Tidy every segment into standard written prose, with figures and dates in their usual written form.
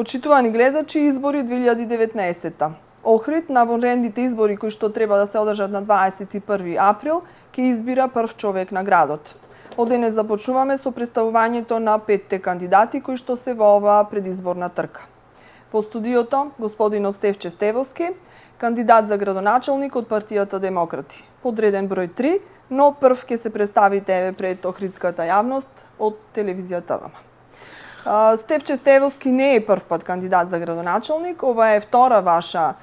Почитувани гледачи, избори 2019. Охрид на вонредните избори кои што треба да се одржат на 21 април, ќе избира прв човек на градот. Од денес започнуваме со представувањето на 5 кандидати кои што се во оваа предизборна трка. По студиото, господин Стефче Стевовски, кандидат за градоначалник од партијата Демократи. Подреден број 3, но прв ќе се представите пред охридската јавност од телевизијата ВМ. Стефче Стевовски не е прв пат кандидат за градоначалник, ова е втора ваша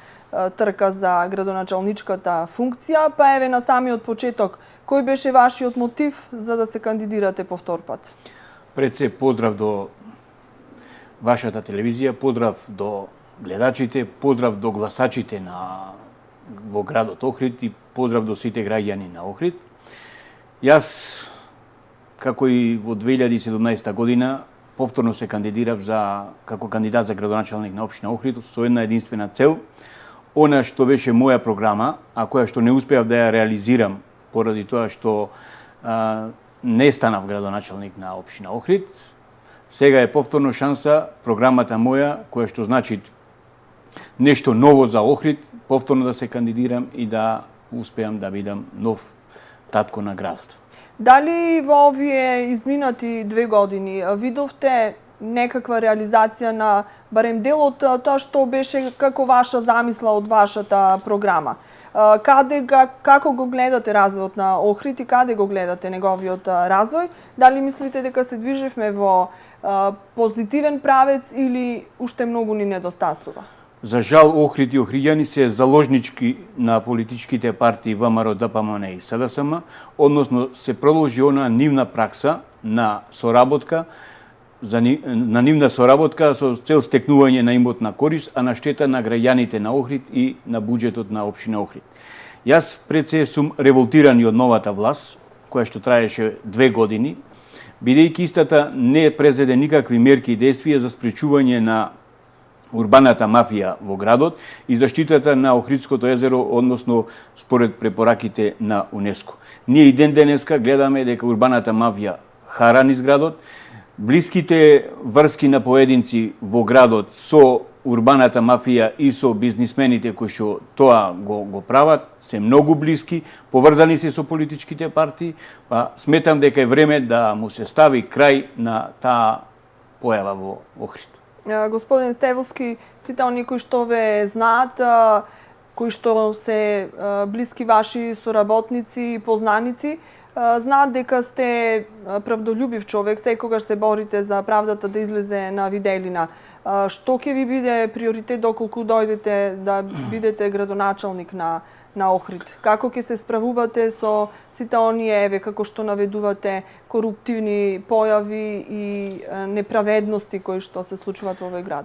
трка за градоначалничката функција, па еве на самиот почеток, кој беше вашиот мотив за да се кандидирате повтор пат? Пред се поздрав до вашата телевизија, поздрав до гледачите, поздрав до гласачите во градот Охрид и поздрав до сите граѓани на Охрид. Јас, како и во 2017 година, повторно се кандидирав како кандидат за градоначалник на општина Охрид со една единствена цел, она што беше моја програма, а која што не успеав да ја реализирам поради тоа што не станав градоначалник на општина Охрид. Сега е повторно шанса програмата моја, која што значи нешто ново за Охрид, повторно да се кандидирам и да успеам да бидам нов татко на градот. Дали во овие изминати 2 години видовте некаква реализација на барем дел од тоа што беше како ваша замисла од вашата програма? Како го гледате развојот на Охрид и каде го гледате неговиот развој? Дали мислите дека се движевме во позитивен правец или уште многу ни недостасува? За жал, Охрид и охриѓани се заложнички на политичките партии ВМРО, ДПМН и СДСМ, односно се продолжи она нивна пракса на соработка, на нивна соработка со цел стекнување на имотна корист, а на штета на граѓаните на Охрид и на буџетот на општина Охрид. Јас пред се сум револтиран и од новата власт, која што траеше 2 години, бидејќи истата не презеде никакви мерки и действија за спречување на урбаната мафија во градот и заштитата на Охридското езеро, односно според препораките на УНЕСКО. Ние и ден денеска гледаме дека урбаната мафија хара низ градот, блиските врски на поединци во градот со урбаната мафија и со бизнисмените кои што тоа го прават се многу блиски, поврзани се со политичките партии, па сметам дека е време да му се стави крај на таа појава во Охрид. Господин Стевовски, сите оние кои што ве знаат, кои што се блиски ваши соработници и познаници, знаат дека сте правдолюбив човек, секогаш се борите за правдата да излезе на виделина. Што ќе ви биде приоритет доколку дојдете да бидете градоначалник на Охрид? Како ќе се справувате со сите оние, еве, како што наведувате, коруптивни појави и неправедности кои што се случуваат во овој град?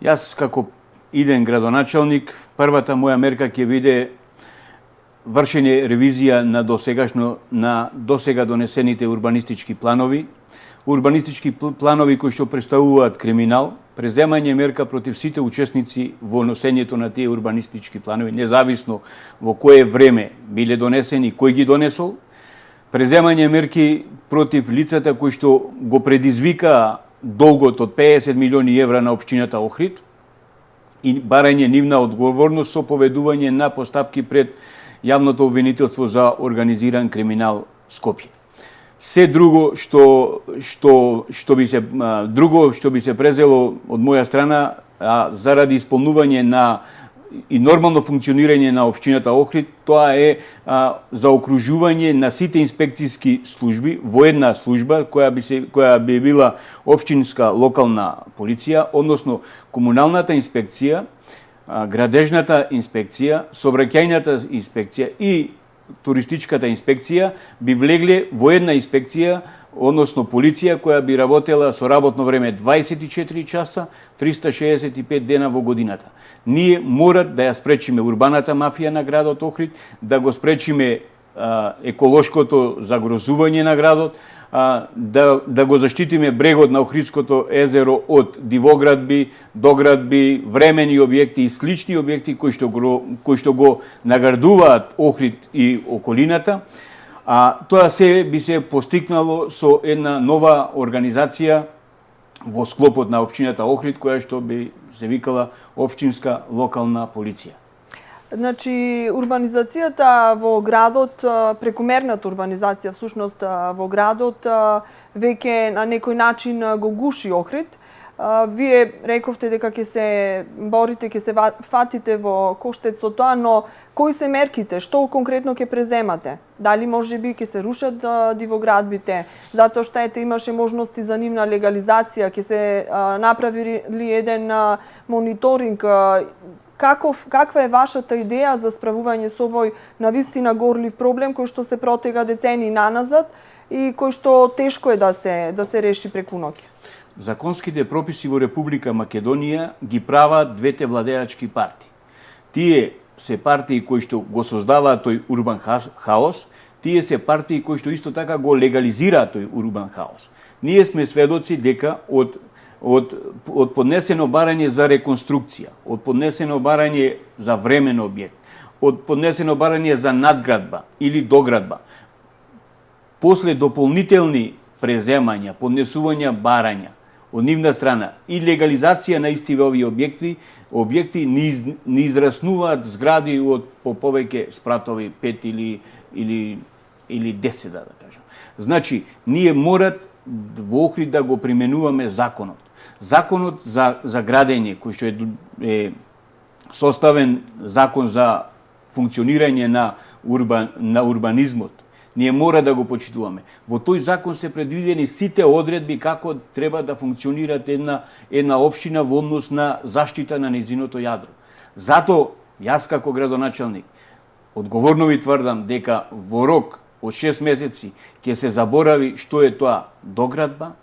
Јас како иден градоначалник, првата моја мерка ќе биде вршење ревизија на досега донесените урбанистички планови, кои што представуваат криминал, преземање мерка против сите учесници во носењето на тие урбанистички планови, независно во кое време биле донесени, кој ги донесол, преземање мерки против лицата кои што го предизвика долгот од 50 милиони евра на општината Охрид и барање нивна одговорност со поведување на постапки пред јавното обвинителство за организиран криминал Скопје. Се друго што би се презело од моја страна заради исполнување на и нормално функционирање на општината Охрид, тоа е заокружување на сите инспекцијски служби во една служба која би била општинска локална полиција, односно комуналната инспекција, градежната инспекција, сообраќајната инспекција и туристичката инспекција би влегле во една инспекција, односно полиција која би работела со работно време 24 часа, 365 дена во годината. Ние мора да ја спречиме урбаната мафија на градот Охрид, да го спречиме еколошкото загрозување на градот, да го заштитиме брегот на Охридското езеро од дивоградби, доградби, времени објекти и слични објекти кои што го наградуваат Охрид и околината. Тоа се би се постигнало со една нова организација во склопот на општината Охрид, која што би се викала општинска локална полиција. Значи, урбанизацијата во градот, прекумерната урбанизација всушност во градот, веќе на некој начин го гуши Охрид. Вие рековте дека ќе се борите, ќе се фатите во коштец со тоа, но кои се мерките? Што конкретно ќе преземате? Дали можеби ќе се рушат дивоградбите? Затоа што имаше можности за нивна легализација, ќе се направи ли еден мониторинг? Каква е вашата идеја за справување со овој навистина горлив проблем кој што се протега децени наназад и кој што тешко е да се реши преку ноќ? Законските прописи во Република Македонија ги прават двете владеачки партии. Тие се партии кои што го создаваат тој урбан хаос, тие се партии кои што исто така го легализираат тој урбан хаос. Ние сме сведоци дека од поднесено барање за реконструкција, од поднесено барање за времен објект, од поднесено барање за надградба или доградба, после дополнителни преземања, поднесувања барања од нивна страна и легализација на истиве овие објекти не израснуваат згради од по повеќе спратови 5 или 10, да кажам. Значи, ние морат во Охрид да го применуваме законот. Законот за градење, кој што е составен закон за функционирање на урбанизмот, ние мора да го почитуваме. Во тој закон се предвидени сите одредби како треба да функционираат една општина во однос на заштита на нејзиното јадро. Зато, јас како градоначелник, одговорно ви тврдам дека во рок од 6 месеци ќе се заборави што е тоа доградба,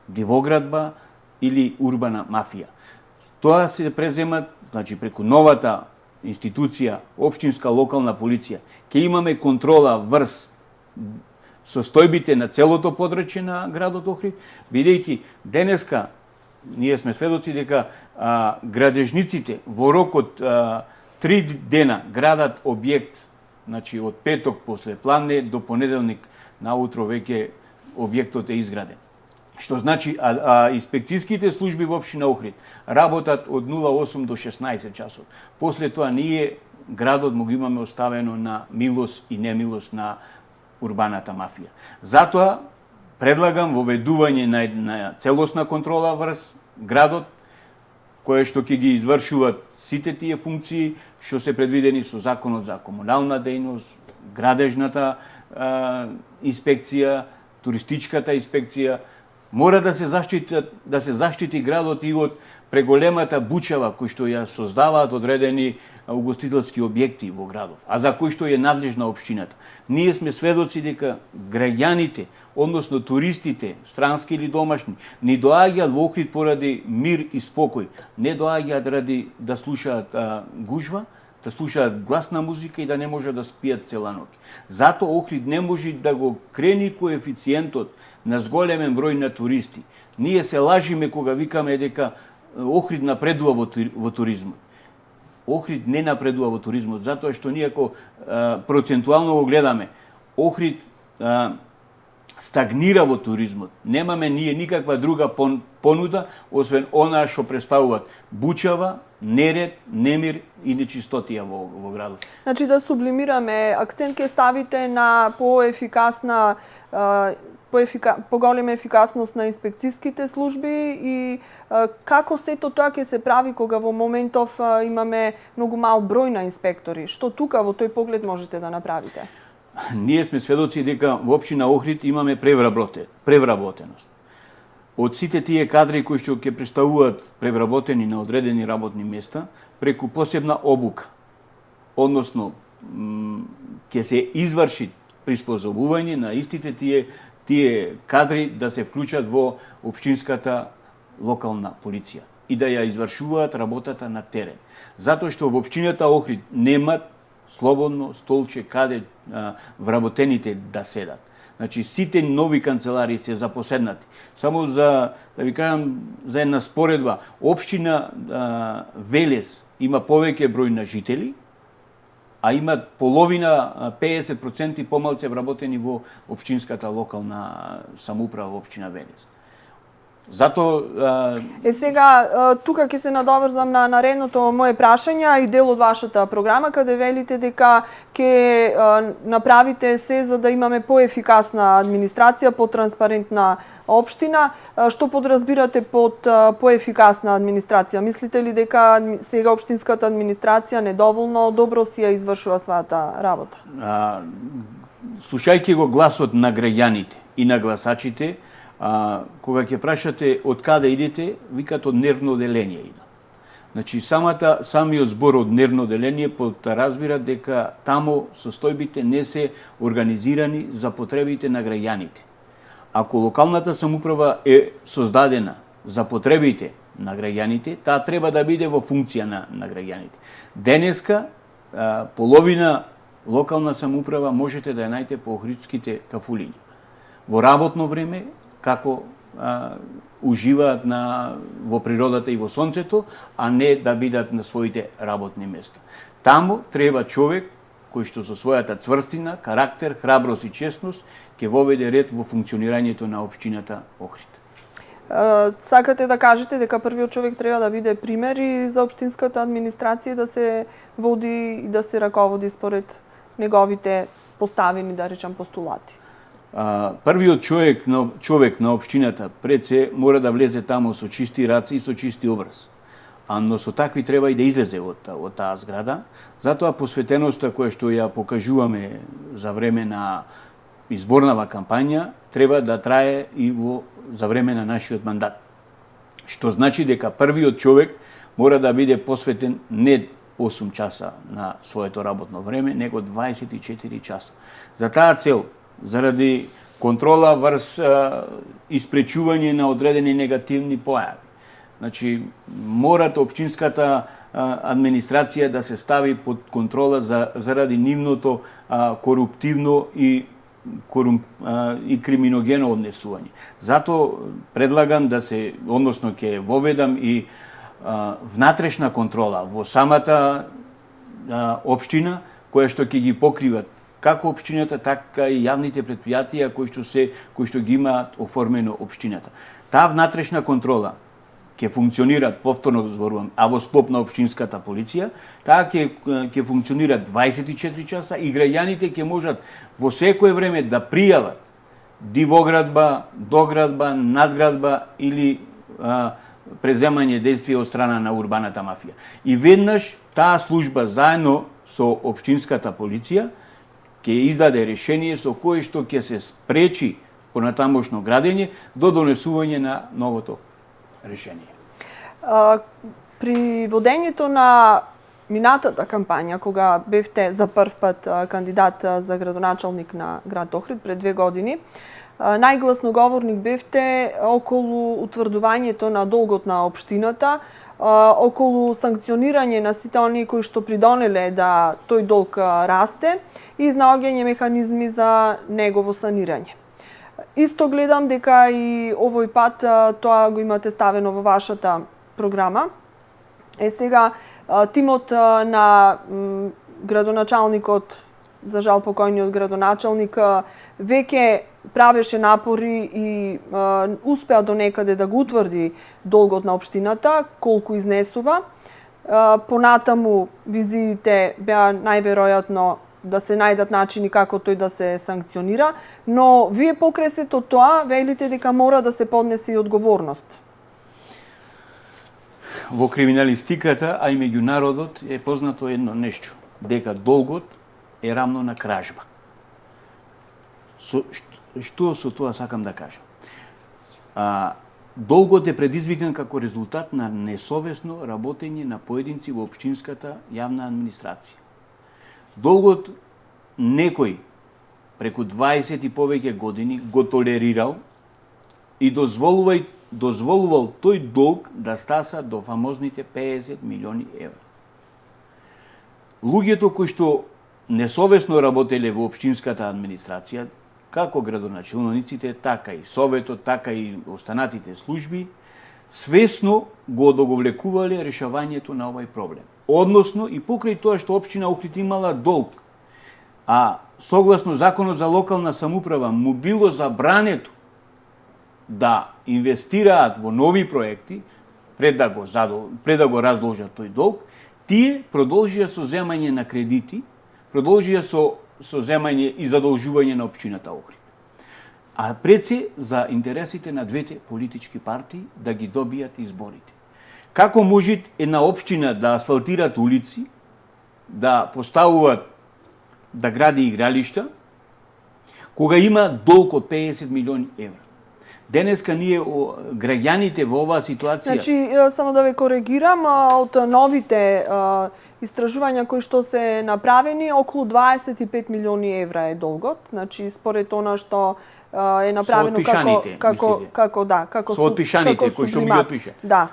дивоградба или урбана мафија. Тоа се преземат, значи преку новата институција, општинска локална полиција, ќе имаме контрола врз состојбите на целото подрачје на градот Охрид, бидејќи денеска ние сме сведоци дека градежниците во рок од 3 дена градат објект, значи од петок после пладне до понеделник наутро веќе објектот е изграден. Што значи, инспекцијските служби во општина Охрид работат од 08 до 16 часот. После тоа ние градот му го имаме оставено на милост и немилост на урбаната мафија. Затоа предлагам воведување на целосна контрола врз градот, кое што ќе ги извршуваат сите тие функции што се предвидени со законот за комунална дејност, градежната инспекција, туристичката инспекција. Мора да се заштити градот и од преголемата бучава кој што ја создаваат одредени угостителски објекти во градот, а за кој што е надлежна општината. Ние сме сведоци дека граѓаните, односно туристите, странски или домашни, не доаѓаат во Охрид поради мир и спокој, не доаѓаат ради да слушаат гужва, да слушаат гласна музика и да не може да спијат цела ноќ. Зато Охрид не може да го крени коефициентот на зголемен број на туристи. Ние се лажиме кога викаме дека Охрид напредува во туризмот. Охрид не напредува во туризмот, затоа што ние ако процентуално го гледаме, Охрид стагнира во туризмот. Немаме ние никаква друга понуда, освен она што представуваат бучава, неред, немир и нечистотија во градот. Значи да сублимираме, акцент ќе ставите на поефикасна поголема ефикасност на инспекцијските служби и како сето тоа ќе се прави кога во моментов имаме многу мал број на инспектори? Што тука во тој поглед можете да направите? Ние сме сведоци дека во општина Охрид имаме превработеност. Од сите тие кадри кои што ќе представуваат превработени на одредени работни места, преку посебна обука, односно ќе се изврши приспособување на истите тие кадри да се вклучат во општинската локална полиција и да ја извршуваат работата на терен. Затоа што во општината Охрид немат слободно столче каде вработените да седат. Значи, сите нови канцеларии се запоседнати. Само да ви кажам за една споредба, општина Велес има повеќе број на жители, а имат половина, 50% помалце вработени во општинската локална самоуправа во општина Велес. Затоа Сега, тука ќе се надоврзам на наредното мое прашање и дел од вашата програма, каде велите дека ќе направите се за да имаме поефикасна администрација, потранспарентна општина. Што подразбирате под поефикасна администрација? Мислите ли дека сега општинската администрација недоволно добро си ја извршува својата работа? Слушајќи го гласот на граѓаните и на гласачите, кога ќе прашате од каде идете, викат од нервно деление идам. Значи, самиот збор од нервно деление разбира дека таму состојбите не се организирани за потребите на граѓаните. Ако локалната самоуправа е создадена за потребите на граѓаните, таа треба да биде во функција на граѓаните. Денеска, половина локална самоуправа можете да ја најдете по охридските кафулиња. Во работно време, како уживаат во природата и во сонцето, а не да бидат на своите работни места. Таму треба човек кој што со својата цврстина, карактер, храброст и честност ќе воведе ред во функционирањето на општината Охрид. Сакате да кажете дека првиот човек треба да биде пример и за општинската администрација да се води и да се раководи според неговите поставени, да речам, постулати? Првиот човек на општината пред се мора да влезе таму со чисти раце и со чисти образ. Но со такви треба и да излезе од таа зграда. Затоа посветеноста која што ја покажуваме за време на изборнава кампања треба да трае и за време на нашиот мандат. Што значи дека првиот човек мора да биде посветен не 8 часа на своето работно време, него 24 часа. За таа цел, заради контрола врз испречување на одредени негативни појави. Значи, морат општинската администрација да се стави под контрола заради нивното коруптивно и криминогено однесување. Зато предлагам да се, односно ќе воведам и внатрешна контрола во самата општина, која што ќе ги покриват како општината, така и јавните претпријатија кои што ги имаат оформено општината. Таа внатрешна контрола ќе функционира, повторно зборувам, а во склоп на општинската полиција, таа ќе функционира 24 часа и граѓаните ќе можат во секое време да пријават дивоградба, доградба, надградба или преземање действија од страна на урбаната мафија. И веднаш таа служба заедно со општинската полиција ќе издаде решение со кое што ќе се спречи понатамошно градење до донесување на новото решение. При водењето на минатата кампања, кога бевте за прв пат кандидат за градоначалник на град Охрид пред 2 години, најгласноговорник бевте околу утврдувањето на долгот на општината, околу санкционирање на сите оние кои што придонеле да тој долг расте и изнаоѓање механизми за негово санирање. Исто гледам дека и овој пат тоа го имате ставено во вашата програма. Сега тимот на градоначалникот, за жал покојниот градоначалник, веќе правеше напори и успеа до некаде да го утврди долгот на општината, колку изнесува. Понатаму визиите беа најверојатно да се најдат начини како тој да се санкционира, но вие покрај сето тоа велите дека мора да се поднесе и одговорност. Во криминалистиката, а и меѓу народот е познато едно нешто, дека долгот е рамно на кражба. Што со тоа сакам да кажам? Долгот е предизвикан како резултат на несовесно работење на поединци во општинската јавна администрација. Долгот некој преку 20 и повеќе години го толерирал и дозволувал тој долг да стаса до фамозните 50 милиони евра. Луѓето кои што несовесно работеле во општинската администрација, како градоначалниците, така и советот, така и останатите служби, свесно го одоговлекувале решавањето на овој проблем. Односно и покрај тоа што општина Охрид имала долг, а согласно Законот за локална самоуправа му било забрането да инвестираат во нови проекти, пред да го раздолжат тој долг, тие продолжија со земање на кредити, продолжија со земање и задолжување на општината Охрид. А пред се за интересите на двете политички партии да ги добијат изборите. Како може една општина да асфалтираат улици, да поставуваат, да гради игралишта, кога има долг од 50 милиони евра? Денеска ние граѓаните во оваа ситуација... Значи, само да ве коригирам, од новите истражувања кои што се направени, околу 25 милиони евра е долгот. Значи, според она што е направено како со отпишаните кои што ми ги отпише. Да.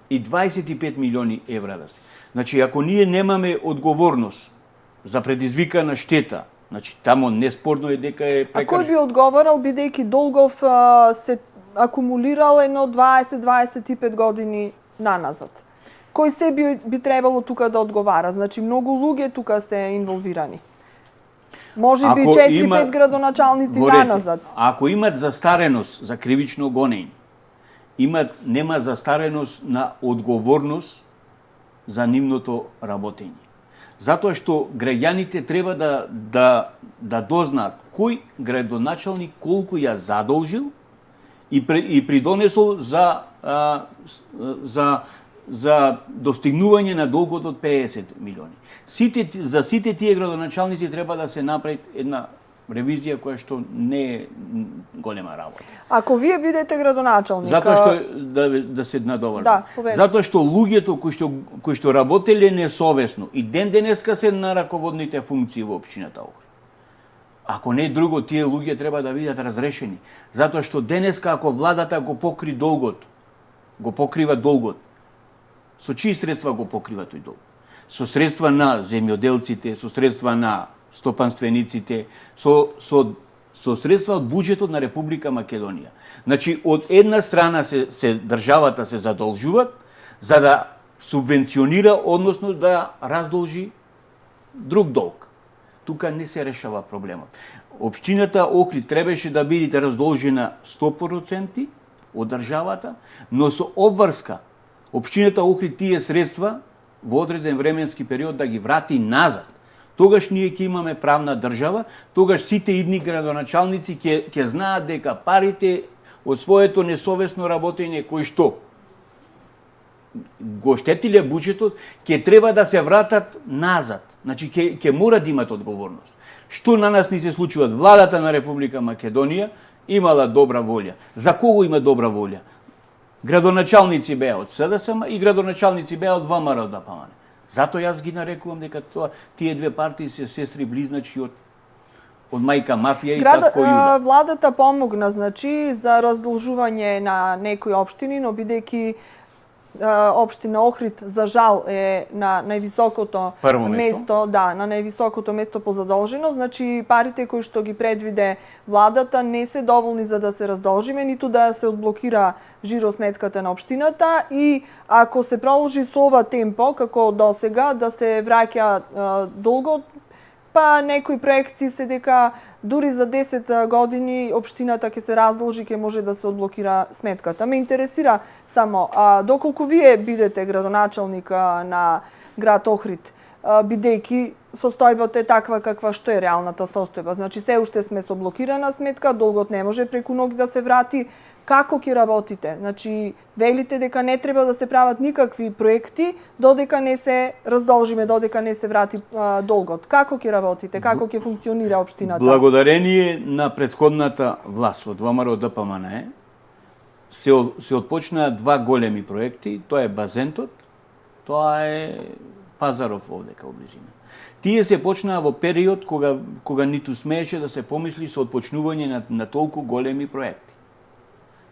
И 25 милиони евра да се. Значи, ако ние немаме одговорност за предизвикана штета, значи тамо неспорно е дека е прекршен. А кој би одговорал бидејќи долгов се акумулирал едно 20-25 години наназад? Кој се би требало тука да одговара? Значи многу луѓе тука се инволвирани. Може би 4-5 градоначалници наназад. Ако имат застареност за кривично гонење, нема застареност на одговорност за нивното работење. Затоа што граѓаните треба да дознаат кој градоначалник колку ја задолжил и придонесол за достигнување на долгот од 50 милиони. За сите тие градоначалници треба да се направи една ревизија која што не е голема работа. Ако вие бидете градоначалник... Затоа што да се надовршам. Да, затоа што луѓето кои што работеле несовесно и ден денеска се на раководните функции во општината Охрид. Ако не друго, тие луѓе треба да бидат разрешени. Затоа што денеска ако владата го покрива долгот, со чии средства го покрива тој долг? Со средства на земјоделците, со средства на стопанствениците, со средства од буџетот на Република Македонија. Значи, од една страна државата се задолжува за да субвенционира, односно да раздолжи друг долг. Тука не се решава проблемот. Општината Охрид требаше да биде раздолжена 100% од државата, но со обврска општината Охрид тие средства во одреден временски период да ги врати назад. Тогаш ние ќе имаме правна држава, тогаш сите идни градоначалници ќе знаат дека парите од своето несовесно работење кои што го штетиле буџетот, ќе треба да се вратат назад. Значи ќе мора да имат одговорност. Што на нас ни се случува? Владата на Република Македонија имала добра волја. За кого има добра волја? Градоначалници беа од СДСМ и градоначалници беа од ВМРО ДПМН. Затоа јас ги нарекувам дека тие две партии се сестри близначи од мајка мафија и татко Јуда. Владата помогна, значи, за раздолжување на некои општини, но бидејќи општина Охрид за жал е на највисокото место, на највисокото место по задолженост, значи парите кои што ги предвиде владата не се доволни за да се раздолжиме, ниту да се одблокира жиросметката на општината и ако се продолжи со ова темпо како досега да се враќа долгот, па некои проекции се дека дури за 10 години општината ќе се раздолжи, ќе може да се одблокира сметката. Ме интересира само, доколку вие бидете градоначалник на град Охрид, бидејќи состојбата е таква каква што е реалната состојба. Значи, се уште сме со блокирана сметка, долгот не може преку ноги да се врати. Како ќе работите? Значи, велите дека не треба да се прават никакви проекти додека не се раздолжиме, додека не се врати долгот. Како ќе работите? Како ќе функционира општината? Благодарение на претходната власт од ВМРО ДПМН се отпочнаа два големи проекти, тоа е базентот, тоа е Пазаров овдека во близина. Тие се почнаа во период кога ниту смееше да се помисли со отпочнување на толку големи проекти.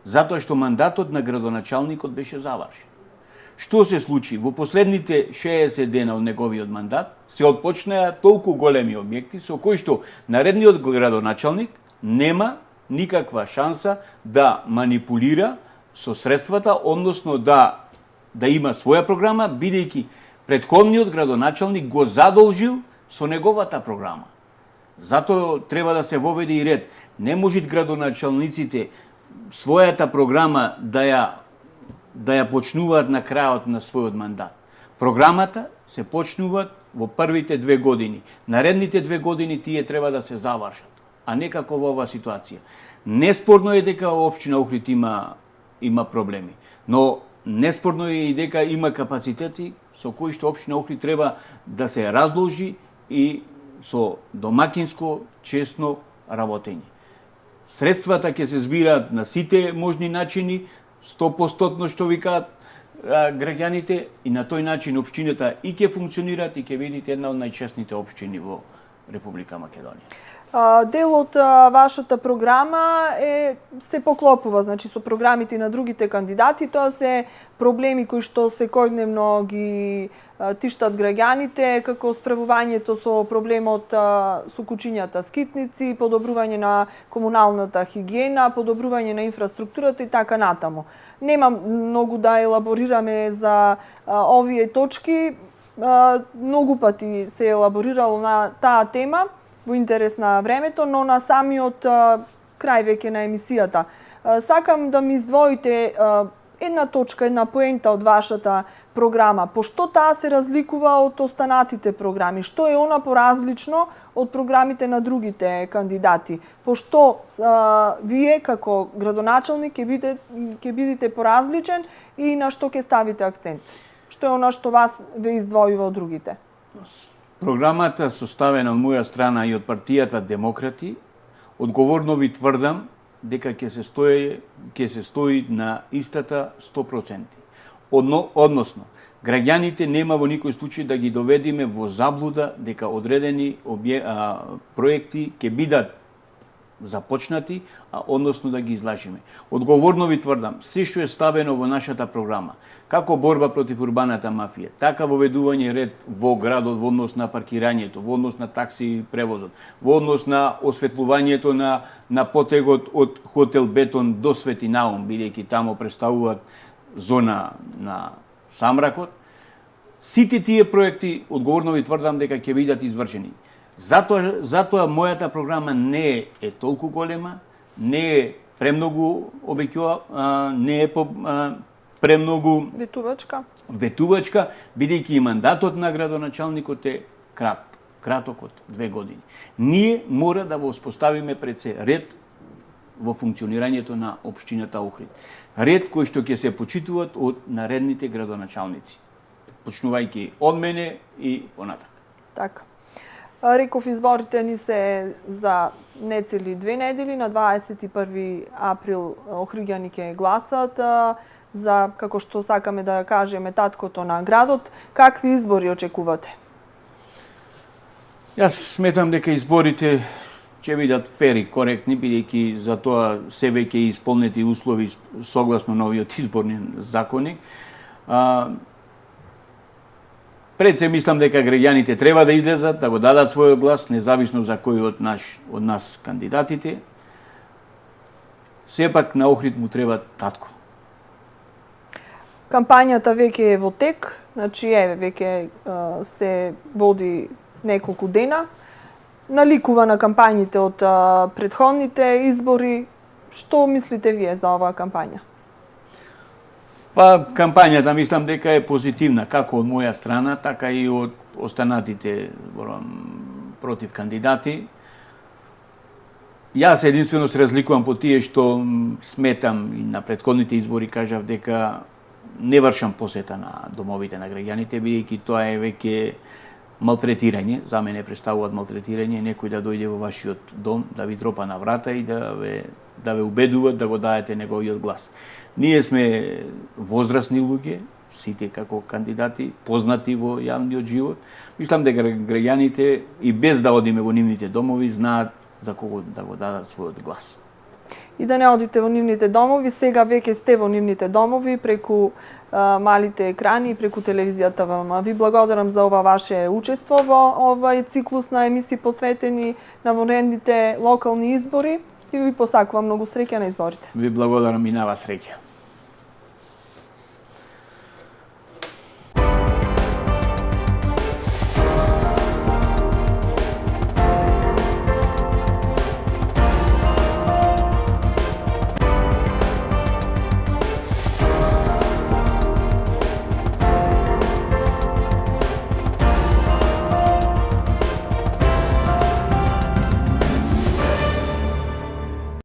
Затоа што мандатот на градоначалникот беше завршен. Што се случи? Во последните 60 дена од неговиот мандат се отпочнаа толку големи објекти со кои што наредниот градоначалник нема никаква шанса да манипулира со средствата, односно да има своја програма, бидејќи претходниот градоначалник го задолжил со неговата програма. Затоа треба да се воведе и ред. Не може градоначалниците својата програма да ја почнуваат на крајот на својот мандат. Програмата се почнуваат во првите 2 години. Наредните 2 години тие треба да се завршат, а не како во оваа ситуација. Неспорно е дека општина Охрид има проблеми, но неспорно е и дека има капацитети со кои што општина Охрид треба да се раздолжи и со домакинско, честно работење. Средствата ќе се збираат на сите можни начини, 100% што викаат граѓаните, и на тој начин општината и ќе функционираат и ќе видите една од најчестните општини во Република Македонија. Дел од вашата програма се поклопува, значи со програмите на другите кандидати, тоа се проблеми кои што секојдневно ги тиштат граѓаните, како справувањето со проблемот со кучињата скитници, подобрување на комуналната хигиена, подобрување на инфраструктурата и така натаму. Нема многу да елаборираме за овие точки, многу пати се елаборирало на таа тема во интерес на времето, но на самиот крај веќе на емисијата. Сакам да ми издвоите една точка, една поента од вашата програма. Пошто таа се разликува од останатите програми? Што е она поразлично од програмите на другите кандидати? Пошто вие како градоначалник ќе бидете поразличен и на што ќе ставите акцент? Што е она што вас ве издвојува од другите? Програмата составена од моја страна и од партијата Демократи, одговорно ви тврдам дека ќе се стои на истата 100%. Односно, граѓаните нема во никој случај да ги доведиме во заблуда дека одредени проекти ќе бидат започнати, односно да ги излажиме. Одговорно ви тврдам, се што е ставено во нашата програма, како борба против урбаната мафија, така воведување ред во градот во однос на паркирањето, во однос на такси превозот, во однос на осветлувањето на потегот од хотел Бетон до Свети Наум, бидејќи тамо представуваат зона на самракот. Сите тие проекти, одговорно ви тврдам дека ќе бидат извршени. Затоа мојата програма не е толку голема, не е премногу обеќува, не е премногу ветувачка, бидејќи и мандатот на градоначалникот е краток од 2 години. Ние мора да го успоставиме пред се ред во функционирањето на општината Охрид. Ред кој што ќе се почитуваат од наредните градоначалници, почнувајќи од мене и понатак. Така. Реков, изборите ни се за нецели 2 недели, на 21 април охриѓани ќе гласат за, како што сакаме да кажеме, таткото на градот. Какви избори очекувате? Јас сметам дека изборите ќе бидат фер и коректни, бидејќи за тоа се веќе исполнети услови согласно новиот изборен законник. Пред се мислам дека граѓаните треба да излезат, да го дадат својот глас, независно за кој од нас кандидатите. Сепак на Охрид му треба татко. Кампањата веќе е во тек, значи веќе се води неколку дена. Наликува на кампањите од претходните избори. Што мислите вие за оваа кампања? Кампањата мислам дека е позитивна, како од моја страна, така и од останатите против кандидати. Јас единствено се разликувам по тие што сметам и на претходните избори кажав дека не вршам посета на домовите на граѓаните, бидејќи тоа е веќе малтретирање, за мене представуваат малтретирање, некој да дојде во вашиот дом, да ви тропа на врата и да ве убедуваат да го дадете неговиот глас. Ние сме возрастни луѓе, сите како кандидати, познати во јавниот живот. Мислам дека граѓаните и без да одиме во нивните домови знаат за кого да го дадат својот глас. И да не одите во нивните домови, сега веќе сте во нивните домови преку малите екрани и преку телевизијата вам. Ви благодарам за ова ваше учество во овој циклус на емисии посветени на вонредните локални избори и ви посакувам многу среќа на изборите. Ви благодарам и на вас среќа.